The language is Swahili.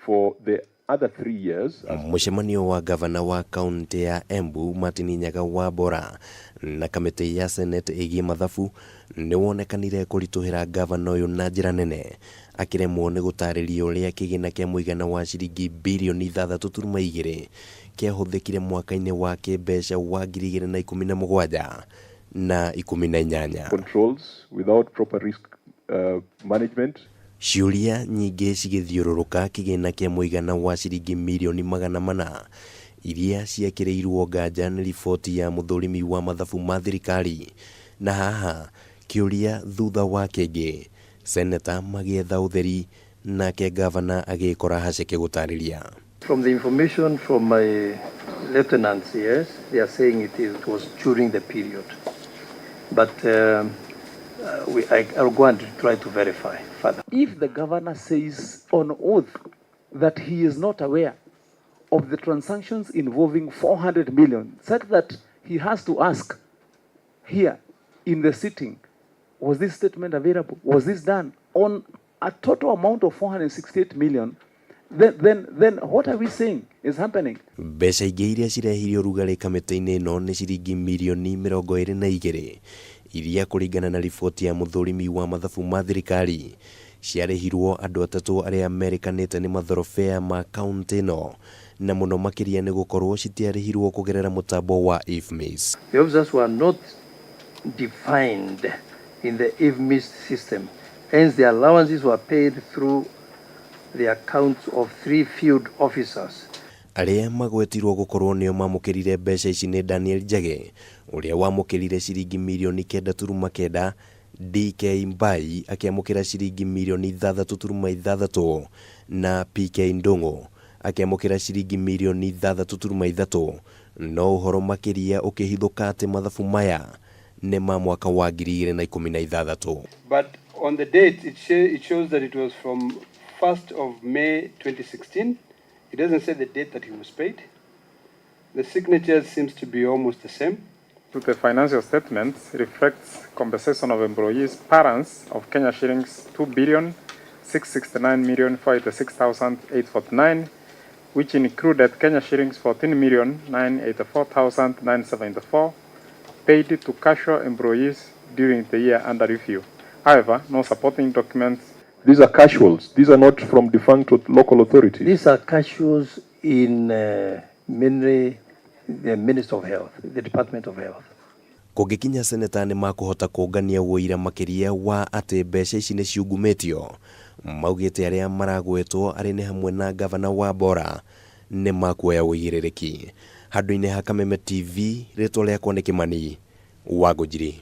For the other 3 years. Mũcemanio wa gavana wa kaunti ya Embu Martin Nyaga Wambora na kamĩtĩ ya Senate ĩgiĩ mathabu nĩ wonekanire kũritũhĩra gavana ũyũ na njĩra nene, akĩremwo nĩ gũtarĩria ũrĩa kĩgĩna kĩa mũigana wa ciringi birioni 6.2 kĩahũthĩkire mwaka-inĩ wa kĩmbeca wa 2017 na 18. Controls without proper risk management. Ciũria nyingĩ cigĩthiũrũrũka kĩgĩna kĩa mũigana wa ciringi mirioni 400 iria ciekĩrĩirwo nganja nĩ riboti ya mũthũrimi wa mathabu ma thirikari, na haha kĩũria thutha wa kĩngĩ, seneta magĩetha ũtheri nake gavana agĩkora haceke gũtarĩria. From the information from my lieutenants, yes, they are saying it was during the period, but I will go and try to verify further. If the governor says on oath that he is not aware of the transactions involving 400 million, such that he has to ask here in the sitting, was this statement available? Was this done on a total amount of 468 million? Then what are we saying is happening? Mbeca ingĩ iria cirehirio rugarĩ kamĩtĩ-inĩ ĩno nĩ ciringi mirioni 22 iria kũringana na riboti ya mũthũrimi wa mathabu ma thirikari ciarĩhirwo andũ atatũ arĩa amerikanĩte nĩ mathorobea ma kaunti ĩno, na mũno makĩria nĩ gũkorwo citiarĩhirwo kũgerera mũtambo wa IFMIS. The officers were not defined in the IFMIS system, hence the allowances were paid through the accounts of 3 field officers. Arĩa magwetirwo gũkorwo nĩo mamũkĩrire mbeca ici nĩ Daniel Njage ũrĩa wamũkĩrire ciringi mirioni 9.9, DK Mbai akĩamũkĩra ciringi mirioni 6.6 na PK Ndung'u akĩamũkĩra ciringi mirioni 6.3, no ũhoro makĩria ũkĩhithũka atĩ mathabu maya nĩ ma mwaka wa 2016. But on the date it shows that it was from 1st of May 2016. It doesn't say the date that he was paid. The signature seems to be almost the same. The financial statement reflects compensation of employees' parents of Kenya shillings 2,669,486,849, which included Kenya shillings 14,984,974 paid to casual employees during the year under review. However, no supporting documents. These are casuals. These are not from defunct local authorities. These are casuals in mainly the Ministry of Health, the Department of Health. Kũngĩkinya seneta nĩ makũhota kũngania wũira makĩria wa atĩ mbeca ici nĩ ciungumĩtio, maugĩte arĩa maragwetwo arĩ nĩ hamwe na gavana Wambora nĩ makuoya wũigĩrĩrĩki. Handũ-inĩ ha Kameme TV, rĩtwa rĩakwa nĩ Kĩmani Wangũnjiri.